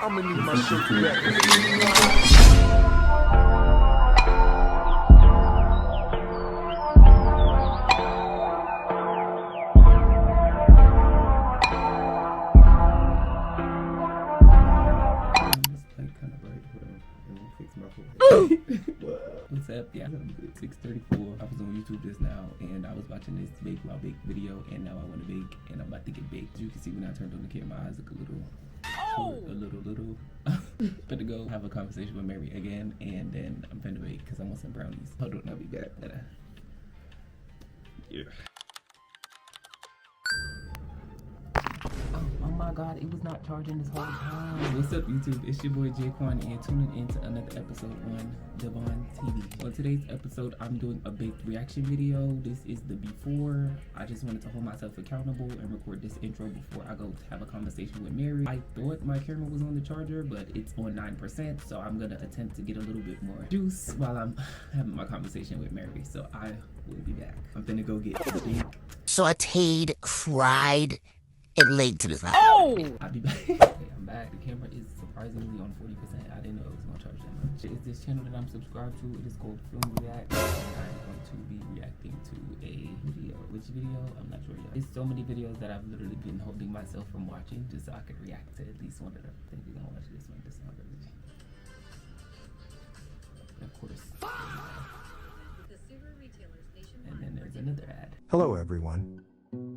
I'ma need my shit together. What's up? Yeah, I'm good. 6:34. I was on YouTube just now and I was watching this bake while bake video, and now I want to bake and I'm about to get baked. As you can see when I turned on the camera, my eyes look a little Finna go have a conversation with Mary again, and then I'm finna bake because I want some brownies. Hold on, I'll be back. Yeah. Oh my god, it was not charging this whole time. What's up, YouTube? It's your boy Jaquan, and tuning in to another episode on Devon TV. On today's episode, I'm doing a baked reaction video. This is the before. I just wanted to hold myself accountable and record this intro before I go have a conversation with Mary. I thought my camera was on the charger, but it's on 9%, so I'm gonna attempt to get a little bit more juice while I'm having my conversation with Mary. So I will be back. I'm gonna go get steak. Sauteed, fried, and laid to the side. Oh! I'll be back. Okay, I'm back. The camera is surprisingly on 40%. I didn't know it was gonna charge that much. It's this channel that I'm subscribed to. It is called Film React, and I'm going to be reacting to a video. Which video? I'm not sure yet. There's so many videos that I've literally been holding myself from watching just so I could react to at least one of them. I think we're gonna watch this one. This one really. Of course. And then there's another ad. Hello everyone.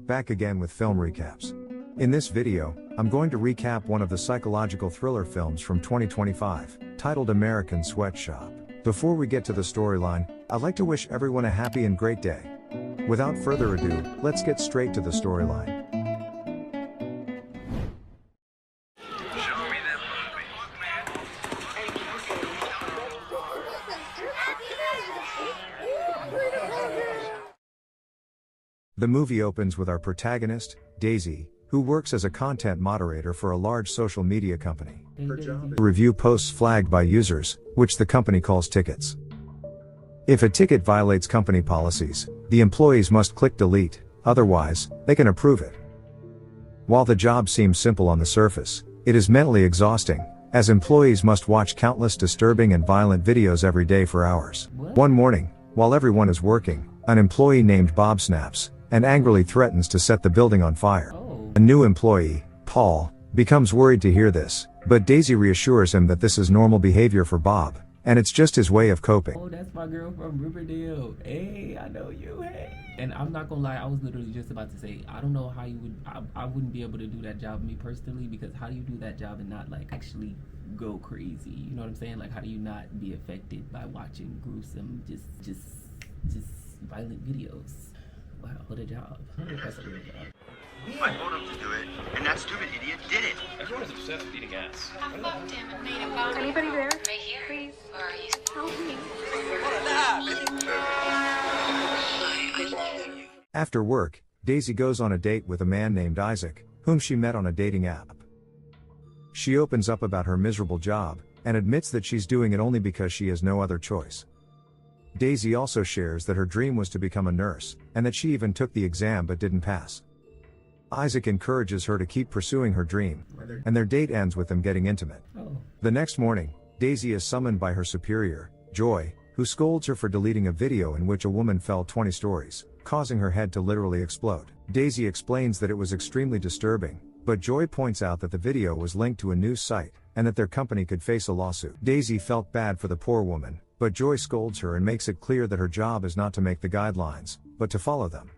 Back again with film recaps. In this video, I'm going to recap one of the psychological thriller films from 2025, titled American Sweatshop. Before we get to the storyline, I'd like to wish everyone a happy and great day. Without further ado, let's get straight to the storyline. The movie opens with our protagonist, Daisy, who works as a content moderator for a large social media company. Her job is to review posts flagged by users, which the company calls tickets. If a ticket violates company policies, the employees must click delete, otherwise, they can approve it. While the job seems simple on the surface, it is mentally exhausting, as employees must watch countless disturbing and violent videos every day for hours. One morning, while everyone is working, an employee named Bob snaps and angrily threatens to set the building on fire. A new employee, Paul, becomes worried to hear this, but Daisy reassures him that this is normal behavior for Bob, and it's just his way of coping. Oh, that's my girl from Riverdale. Hey, I know you, hey. And I'm not gonna lie, I was literally just about to say, I don't know how you would, I wouldn't be able to do that job, me personally, because how do you do that job and not like actually go crazy? You know what I'm saying? Like, how do you not be affected by watching gruesome, just violent videos? Wow, what a job. That's a real job. I told him to do it, and that stupid idiot did it. Everyone is obsessed with eating ass. Anybody there? Right here. Please. Where are you? Help me. After work, Daisy goes on a date with a man named Isaac, whom she met on a dating app. She opens up about her miserable job, and admits that she's doing it only because she has no other choice. Daisy also shares that her dream was to become a nurse, and that she even took the exam but didn't pass. Isaac encourages her to keep pursuing her dream, and their date ends with them getting intimate. The next morning, Daisy is summoned by her superior, Joy, who scolds her for deleting a video in which a woman fell 20 stories, causing her head to literally explode. Daisy explains that it was extremely disturbing, but Joy points out that the video was linked to a news site, and that their company could face a lawsuit. Daisy felt bad for the poor woman, but Joy scolds her and makes it clear that her job is not to make the guidelines, but to follow them.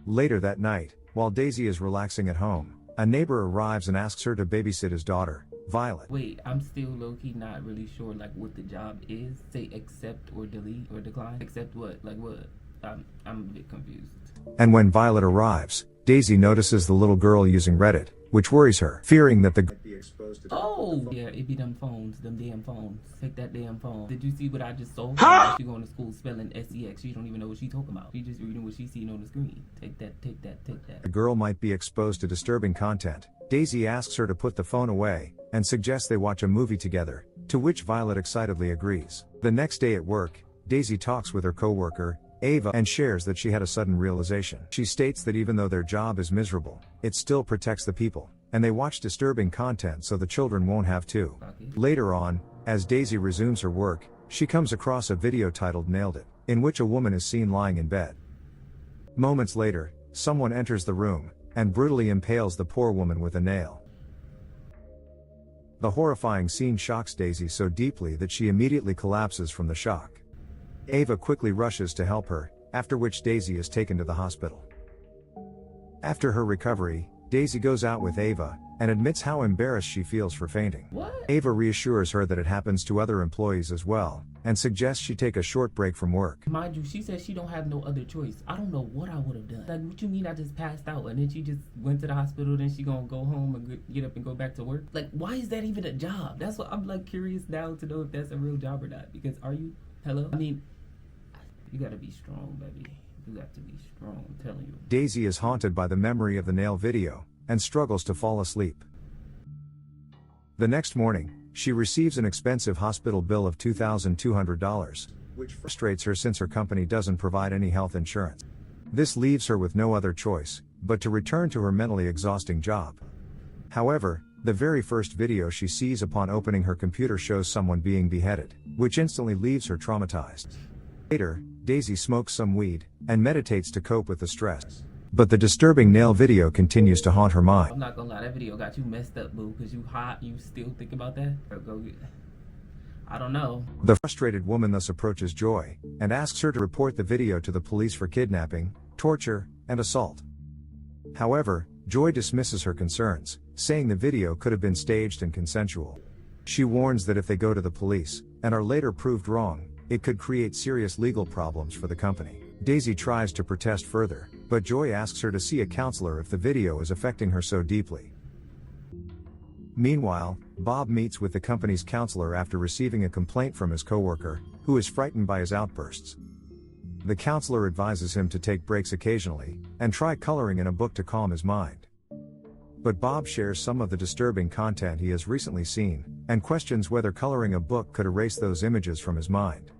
Later that night, while Daisy is relaxing at home, a neighbor arrives and asks her to babysit his daughter, Violet. Wait, I'm still low-key not really sure like what the job is. Say accept or delete or decline. Accept what? Like what? I'm a bit confused. And when Violet arrives, Daisy notices the little girl using Reddit, which worries her, fearing that the girl might be exposed to. Oh, yeah, it be them phones, them damn phones. Take that damn phone. Did you see what I just saw? Huh? She going to school spelling SEX. She don't even know what she talking about. She just reading what she's seeing on the screen. Take that, take that, take that. The girl might be exposed to disturbing content. Daisy asks her to put the phone away, and suggests they watch a movie together, to which Violet excitedly agrees. The next day at work, Daisy talks with her coworker, Ava, and shares that she had a sudden realization. She states that even though their job is miserable, it still protects the people, and they watch disturbing content so the children won't have to. Okay. Later on, as Daisy resumes her work, she comes across a video titled Nailed It, in which a woman is seen lying in bed. Moments later, someone enters the room, and brutally impales the poor woman with a nail. The horrifying scene shocks Daisy so deeply that she immediately collapses from the shock. Ava quickly rushes to help her, after which Daisy is taken to the hospital. After her recovery, Daisy goes out with Ava, and admits how embarrassed she feels for fainting. What? Ava reassures her that it happens to other employees as well, and suggests she take a short break from work. Mind you, she says she don't have no other choice. I don't know what I would have done. Like, what you mean I just passed out and then she just went to the hospital, then she gonna go home and get up and go back to work? Like, why is that even a job? That's what I'm like curious now to know if that's a real job or not. Because hello? I mean, you gotta be strong, baby. You got to be strong, I'm telling you. Daisy is haunted by the memory of the nail video, and struggles to fall asleep. The next morning, she receives an expensive hospital bill of $2,200, which frustrates her since her company doesn't provide any health insurance. This leaves her with no other choice but to return to her mentally exhausting job. However, the very first video she sees upon opening her computer shows someone being beheaded, which instantly leaves her traumatized. Later, Daisy smokes some weed and meditates to cope with the stress. But the disturbing nail video continues to haunt her mind. I'm not gonna lie, that video got you messed up, boo, because you hot, you still think about that? Or I don't know. The frustrated woman thus approaches Joy, and asks her to report the video to the police for kidnapping, torture, and assault. However, Joy dismisses her concerns, saying the video could have been staged and consensual. She warns that if they go to the police, and are later proved wrong, it could create serious legal problems for the company. Daisy tries to protest further, but Joy asks her to see a counselor if the video is affecting her so deeply. Meanwhile, Bob meets with the company's counselor after receiving a complaint from his coworker, who is frightened by his outbursts. The counselor advises him to take breaks occasionally, and try coloring in a book to calm his mind. But Bob shares some of the disturbing content he has recently seen, and questions whether coloring a book could erase those images from his mind.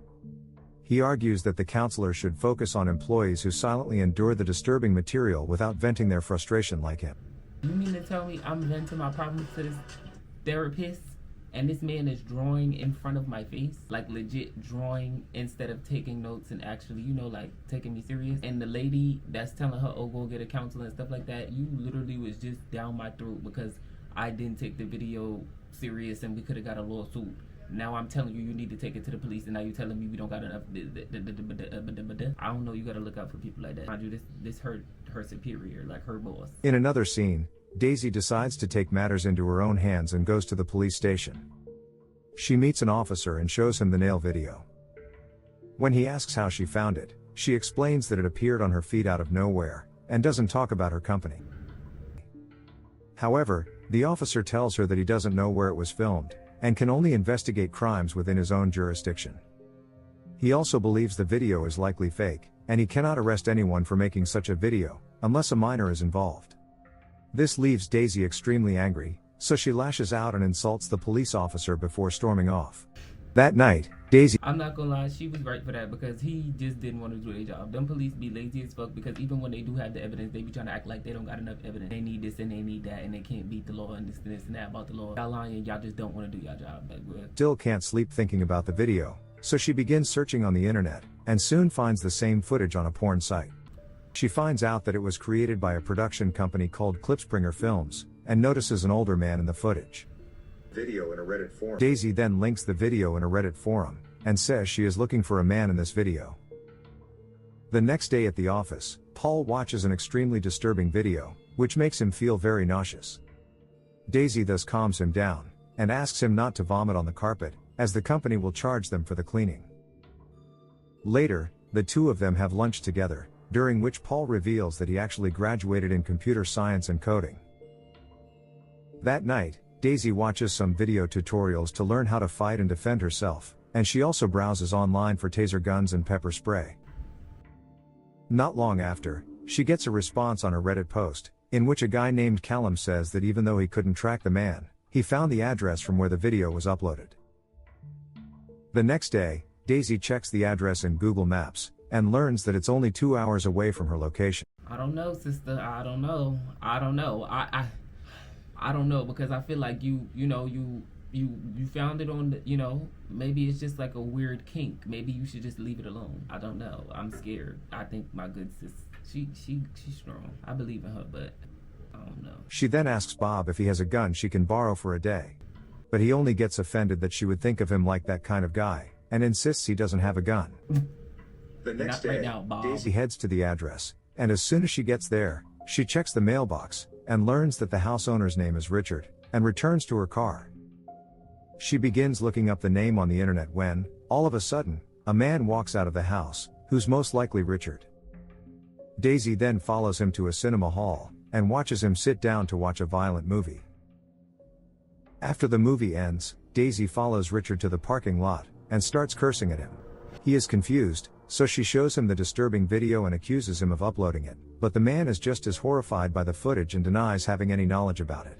He argues that the counselor should focus on employees who silently endure the disturbing material without venting their frustration like him. You mean to tell me I'm venting my problems to this therapist, and this man is drawing in front of my face? Like, legit drawing instead of taking notes and actually, like, taking me serious? And the lady that's telling her, oh, go get a counselor and stuff like that, you literally was just down my throat because I didn't take the video serious and we could have got a lawsuit. Now I'm telling you, you need to take it to the police, and now you're telling me we don't got enough. I don't know, you gotta look out for people like that. Mind you, this hurt her superior, like her boss. In another scene, Daisy decides to take matters into her own hands and goes to the police station. She meets an officer and shows him the nail video. When he asks how she found it, she explains that it appeared on her feed out of nowhere, and doesn't talk about her company. However, the officer tells her that he doesn't know where it was filmed, and can only investigate crimes within his own jurisdiction. He also believes the video is likely fake, and he cannot arrest anyone for making such a video, unless a minor is involved. This leaves Daisy extremely angry, so she lashes out and insults the police officer before storming off. That night, Daisy... I'm not gonna lie, she was right for that, because he just didn't want to do their job. Them police be lazy as fuck, because even when they do have the evidence, they be trying to act like they don't got enough evidence. They need this and they need that, and they can't beat the law and this and that about the law. Y'all lying, y'all just don't want to do your job. Like, still can't sleep thinking about the video, so she begins searching on the internet, and soon finds the same footage on a porn site. She finds out that it was created by a production company called Klipspringer Films, and notices an older man in the footage. Video in a Reddit forum. Daisy then links the video in a Reddit forum, and says she is looking for a man in this video. The next day at the office, Paul watches an extremely disturbing video, which makes him feel very nauseous. Daisy thus calms him down, and asks him not to vomit on the carpet, as the company will charge them for the cleaning. Later, the two of them have lunch together, during which Paul reveals that he actually graduated in computer science and coding. That night, Daisy watches some video tutorials to learn how to fight and defend herself, and she also browses online for taser guns and pepper spray. Not long after, she gets a response on a Reddit post, in which a guy named Callum says that even though he couldn't track the man, he found the address from where the video was uploaded. The next day, Daisy checks the address in Google Maps, and learns that it's only 2 hours away from her location. I don't know, sister. I don't know. I don't know, because I feel like you found it on the, maybe it's just like a weird kink. Maybe you should just leave it alone. I don't know. I'm scared. I think my good sis, she's strong. I believe in her, but I don't know. She then asks Bob if he has a gun she can borrow for a day. But he only gets offended that she would think of him like that kind of guy, and insists he doesn't have a gun. The next Not day, right now, Bob. Daisy heads to the address, and as soon as she gets there, she checks the mailbox, and learns that the house owner's name is Richard, and returns to her car. She begins looking up the name on the internet when, all of a sudden, a man walks out of the house, who's most likely Richard. Daisy then follows him to a cinema hall, and watches him sit down to watch a violent movie. After the movie ends, Daisy follows Richard to the parking lot, and starts cursing at him. He is confused, so she shows him the disturbing video and accuses him of uploading it, but the man is just as horrified by the footage and denies having any knowledge about it.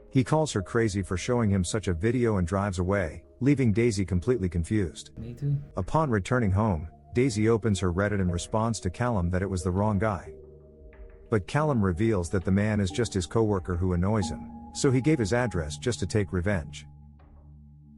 He calls her crazy for showing him such a video and drives away, leaving Daisy completely confused. Me too. Upon returning home, Daisy opens her Reddit and responds to Callum that it was the wrong guy. But Callum reveals that the man is just his coworker who annoys him, so he gave his address just to take revenge.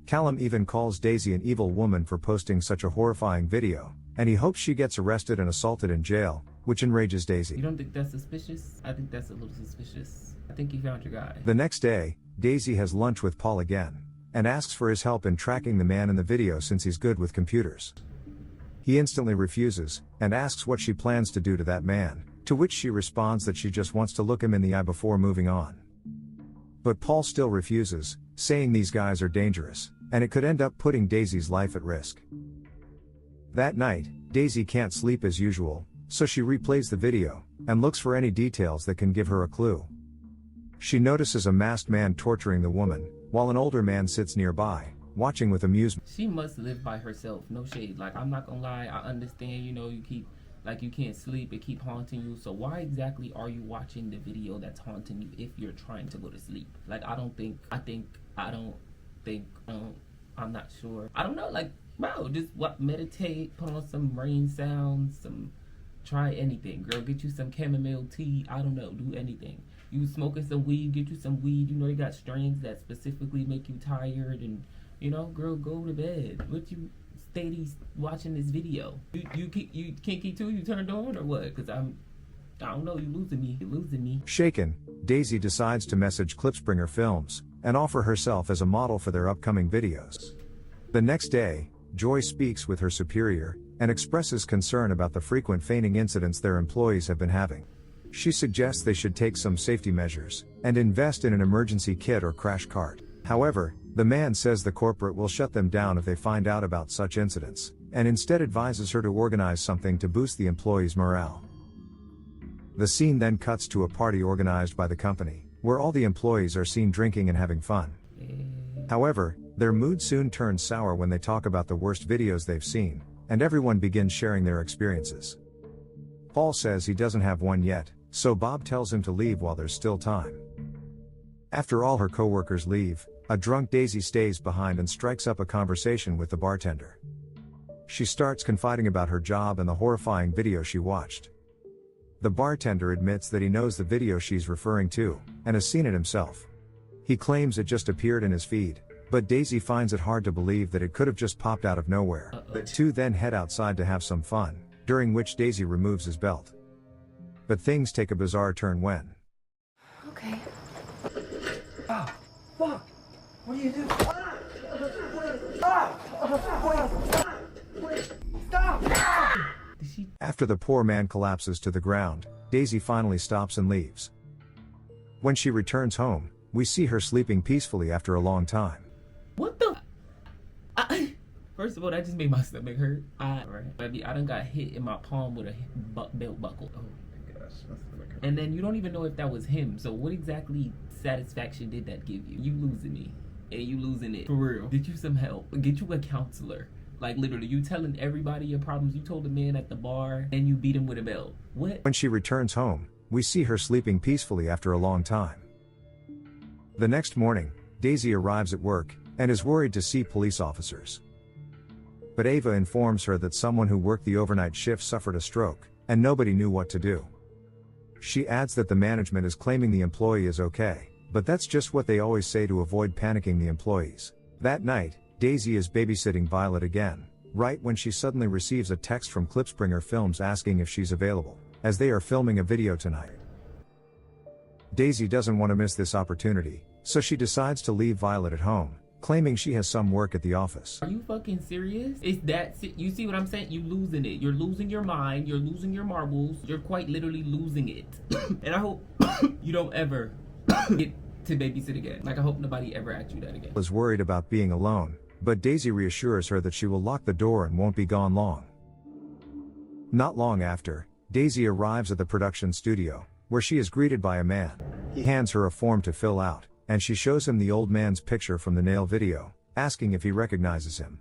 Callum even calls Daisy an evil woman for posting such a horrifying video, and he hopes she gets arrested and assaulted in jail, which enrages Daisy. You don't think that's suspicious? I think that's a little suspicious. I think you found your guy. The next day, Daisy has lunch with Paul again, and asks for his help in tracking the man in the video since he's good with computers. He instantly refuses, and asks what she plans to do to that man, to which she responds that she just wants to look him in the eye before moving on. But Paul still refuses, saying these guys are dangerous, and it could end up putting Daisy's life at risk. That night, Daisy can't sleep as usual, so she replays the video, and looks for any details that can give her a clue. She notices a masked man torturing the woman, while an older man sits nearby, watching with amusement. She must live by herself, no shade. Like, I'm not gonna lie, I understand, you keep, like, you can't sleep, it keep haunting you. So why exactly are you watching the video that's haunting you if you're trying to go to sleep? Like, I'm not sure. I don't know, like, bro, just meditate, put on some rain sounds, try anything. Girl, get you some chamomile tea, I don't know, do anything. You smoking some weed, get you some weed. They got strains that specifically make you tired, and girl, go to bed. What you steady watching this video? You kinky too? You turned on or what? Cause I don't know. You losing me. Shaken, Daisy decides to message Clipspringer Films and offer herself as a model for their upcoming videos. The next day, Joy speaks with her superior and expresses concern about the frequent feigning incidents their employees have been having. She suggests they should take some safety measures and invest in an emergency kit or crash cart. However, the man says the corporate will shut them down if they find out about such incidents, and instead advises her to organize something to boost the employees' morale. The scene then cuts to a party organized by the company, where all the employees are seen drinking and having fun. However, their mood soon turns sour when they talk about the worst videos they've seen, and everyone begins sharing their experiences. Paul says he doesn't have one yet, so Bob tells him to leave while there's still time. After all her coworkers leave, a drunk Daisy stays behind and strikes up a conversation with the bartender. She starts confiding about her job and the horrifying video she watched. The bartender admits that he knows the video she's referring to, and has seen it himself. He claims it just appeared in his feed, but Daisy finds it hard to believe that it could have just popped out of nowhere. The two then head outside to have some fun, during which Daisy removes his belt. But things take a bizarre turn when... Okay. Ah, fuck! What do you do? Stop! After the poor man collapses to the ground, Daisy finally stops and leaves. When she returns home, we see her sleeping peacefully after a long time. What the? First of all, that just made my stomach hurt. Baby, I done got hit in my palm with a belt buckle. Oh my gosh, my stomach hurt. And then you don't even know if that was him. So what exactly satisfaction did that give you? You losing me, and you losing it. For real. Get you some help. Get you a counselor. Like, literally, you telling everybody your problems. You told the man at the bar, and you beat him with a belt. What? When she returns home, we see her sleeping peacefully after a long time. The next morning, Daisy arrives at work, and is worried to see police officers. But Ava informs her that someone who worked the overnight shift suffered a stroke, and nobody knew what to do. She adds that the management is claiming the employee is okay, but that's just what they always say to avoid panicking the employees. That night, Daisy is babysitting Violet again, right when she suddenly receives a text from Klipspringer Films asking if she's available, as they are filming a video tonight. Daisy doesn't want to miss this opportunity, so she decides to leave Violet at home, claiming she has some work at the office. Are you fucking serious? It's that, you see what I'm saying? You losing it. You're losing your mind. You're losing your marbles. You're quite literally losing it. And I hope you don't ever get to babysit again. Like, I hope nobody ever asks you that again. Is worried about being alone, but Daisy reassures her that she will lock the door and won't be gone long. Not long after, Daisy arrives at the production studio, where she is greeted by a man. He hands her a form to fill out, and she shows him the old man's picture from the nail video, asking if he recognizes him.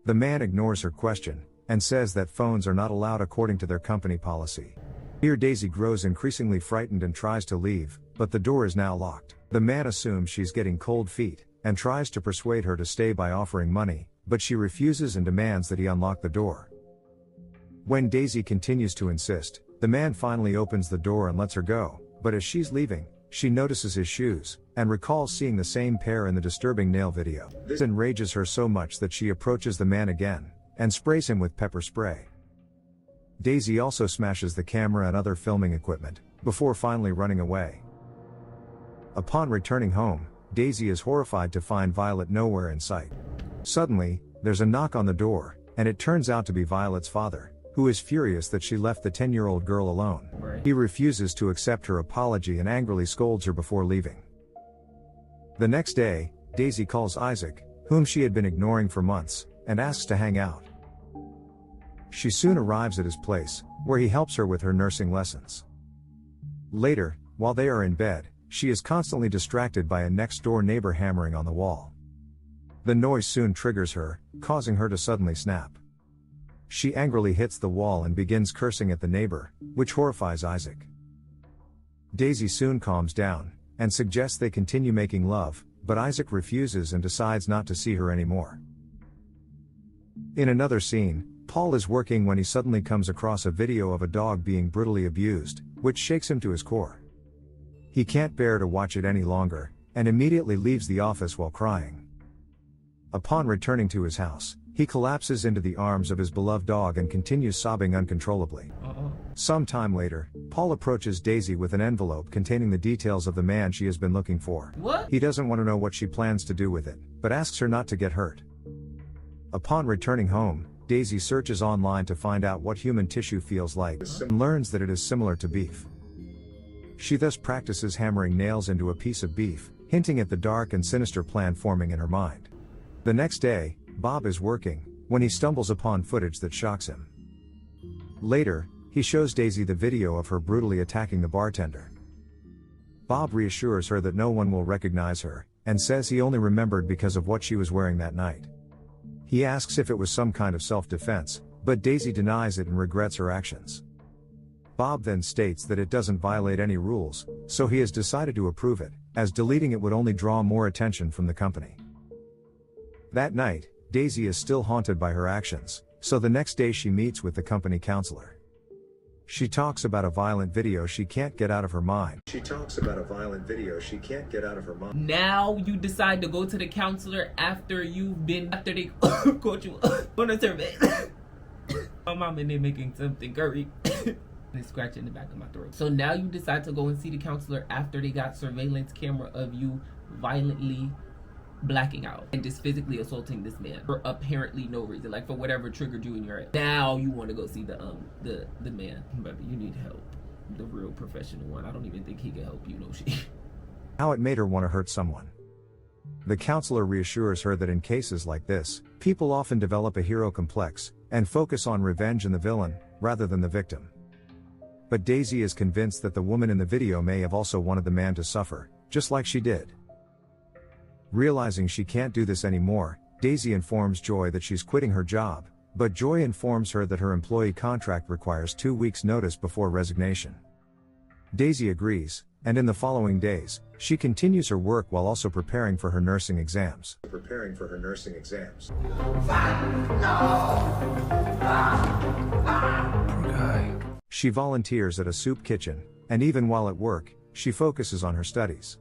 The man ignores her question, and says that phones are not allowed according to their company policy. Here Daisy grows increasingly frightened and tries to leave, but the door is now locked. The man assumes she's getting cold feet, and tries to persuade her to stay by offering money, but she refuses and demands that he unlock the door. When Daisy continues to insist, the man finally opens the door and lets her go, but as she's leaving, she notices his shoes, and recalls seeing the same pair in the disturbing nail video. This enrages her so much that she approaches the man again, and sprays him with pepper spray. Daisy also smashes the camera and other filming equipment, before finally running away. Upon returning home, Daisy is horrified to find Violet nowhere in sight. Suddenly, there's a knock on the door, and it turns out to be Violet's father, who is furious that she left the 10-year-old girl alone. Right. He refuses to accept her apology and angrily scolds her before leaving. The next day, Daisy calls Isaac, whom she had been ignoring for months, and asks to hang out. She soon arrives at his place, where he helps her with her nursing lessons. Later, while they are in bed, she is constantly distracted by a next-door neighbor hammering on the wall. The noise soon triggers her, causing her to suddenly snap. She angrily hits the wall and begins cursing at the neighbor, which horrifies Isaac. Daisy soon calms down, and suggests they continue making love, but Isaac refuses and decides not to see her anymore. In another scene, Paul is working when he suddenly comes across a video of a dog being brutally abused, which shakes him to his core. He can't bear to watch it any longer, and immediately leaves the office while crying. Upon returning to his house, he collapses into the arms of his beloved dog and continues sobbing uncontrollably. Some time later, Paul approaches Daisy with an envelope containing the details of the man she has been looking for. What? He doesn't want to know what she plans to do with it, but asks her not to get hurt. Upon returning home, Daisy searches online to find out what human tissue feels like, and learns that it is similar to beef. She thus practices hammering nails into a piece of beef, hinting at the dark and sinister plan forming in her mind. The next day, Bob is working, when he stumbles upon footage that shocks him. Later, he shows Daisy the video of her brutally attacking the bartender. Bob reassures her that no one will recognize her, and says he only remembered because of what she was wearing that night. He asks if it was some kind of self-defense, but Daisy denies it and regrets her actions. Bob then states that it doesn't violate any rules, so he has decided to approve it, as deleting it would only draw more attention from the company. That night, Daisy is still haunted by her actions, so the next day she meets with the company counselor. She talks about a violent video she can't get out of her mind. Now you decide to go to the counselor after they caught you on a survey. My mom in there making something curry. They scratching the back of my throat. So now you decide to go and see the counselor after they got surveillance camera of you violently blacking out and just physically assaulting this man for apparently no reason, like for whatever triggered you in your head. Now you want to go see the man. But you need help, the real professional one. I don't even think he can help you. No shit. How it made her want to hurt someone. The counselor reassures her that in cases like this, people often develop a hero complex and focus on revenge and the villain rather than the victim. But Daisy is convinced that the woman in the video may have also wanted the man to suffer, just like she did. Realizing she can't do this anymore, Daisy informs Joy that she's quitting her job, but Joy informs her that her employee contract requires 2 weeks' notice before resignation. Daisy agrees, and in the following days, she continues her work while also preparing for her nursing exams. She volunteers at a soup kitchen, and even while at work, she focuses on her studies.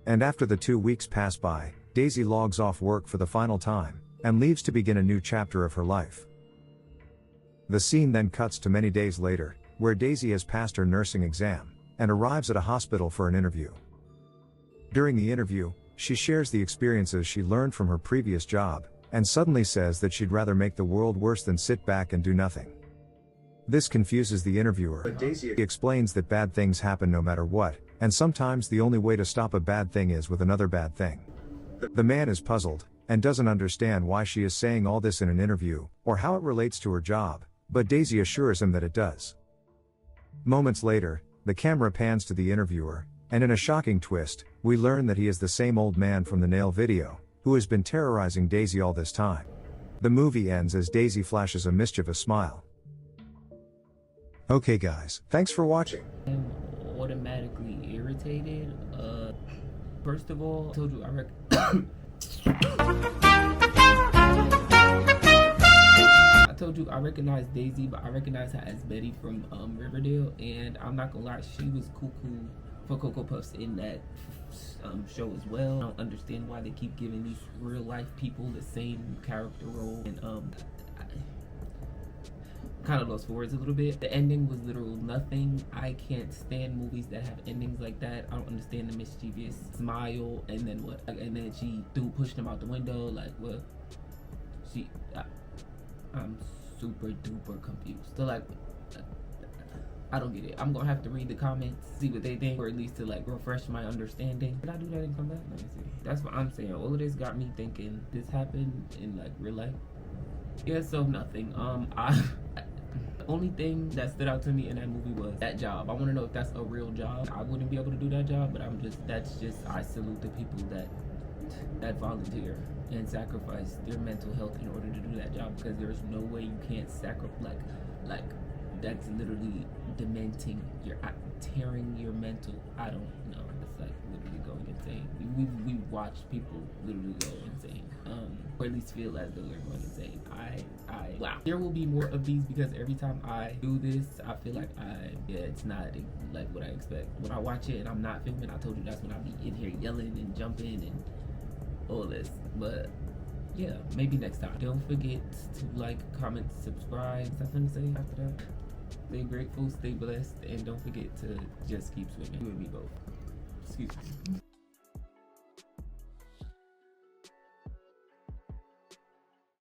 And after the 2 weeks pass by, Daisy logs off work for the final time, and leaves to begin a new chapter of her life. The scene then cuts to many days later, where Daisy has passed her nursing exam, and arrives at a hospital for an interview. During the interview, she shares the experiences she learned from her previous job, and suddenly says that she'd rather make the world worse than sit back and do nothing. This confuses the interviewer, but Daisy explains that bad things happen no matter what, and sometimes the only way to stop a bad thing is with another bad thing. The man is puzzled, and doesn't understand why she is saying all this in an interview, or how it relates to her job, but Daisy assures him that it does. Moments later, the camera pans to the interviewer, and in a shocking twist, we learn that he is the same old man from the Nail video, who has been terrorizing Daisy all this time. The movie ends as Daisy flashes a mischievous smile. Okay guys, thanks for watching. I'm automatically irritated. First of all, I told you I recognize Daisy, but I recognize her as Betty from Riverdale, and I'm not gonna lie, she was cuckoo for Cocoa Puffs in that show as well. I don't understand why they keep giving these real life people the same character role, and kind of lost for words a little bit. The ending was literal nothing. I can't stand movies that have endings like that. I don't understand the mischievous smile and then what? And then she pushed him out the window. Like what? I'm super duper confused. So like, I don't get it. I'm gonna have to read the comments, see what they think, or at least to like refresh my understanding. Did I do that and come back? Let me see. That's what I'm saying. All of this got me thinking this happened in like real life. Yeah, so nothing. The only thing that stood out to me in that movie was that job. I want to know if that's a real job. I wouldn't be able to do that job, but I salute the people that volunteer and sacrifice their mental health in order to do that job, because there's no way you can't sacrifice, like that's literally dementing, you're tearing your mental, I don't know, it's like literally going insane. We watch people literally go insane, or at least feel as though they're going insane. Wow. There will be more of these, because every time I do this, I feel like it's not like what I expect. When I watch it and I'm not filming, I told you that's when I be in here yelling and jumping and all this. But yeah, maybe next time. Don't forget to like, comment, subscribe. That's what I'm saying after that. Stay grateful, stay blessed, and don't forget to just keep swimming. You and me both. Excuse me.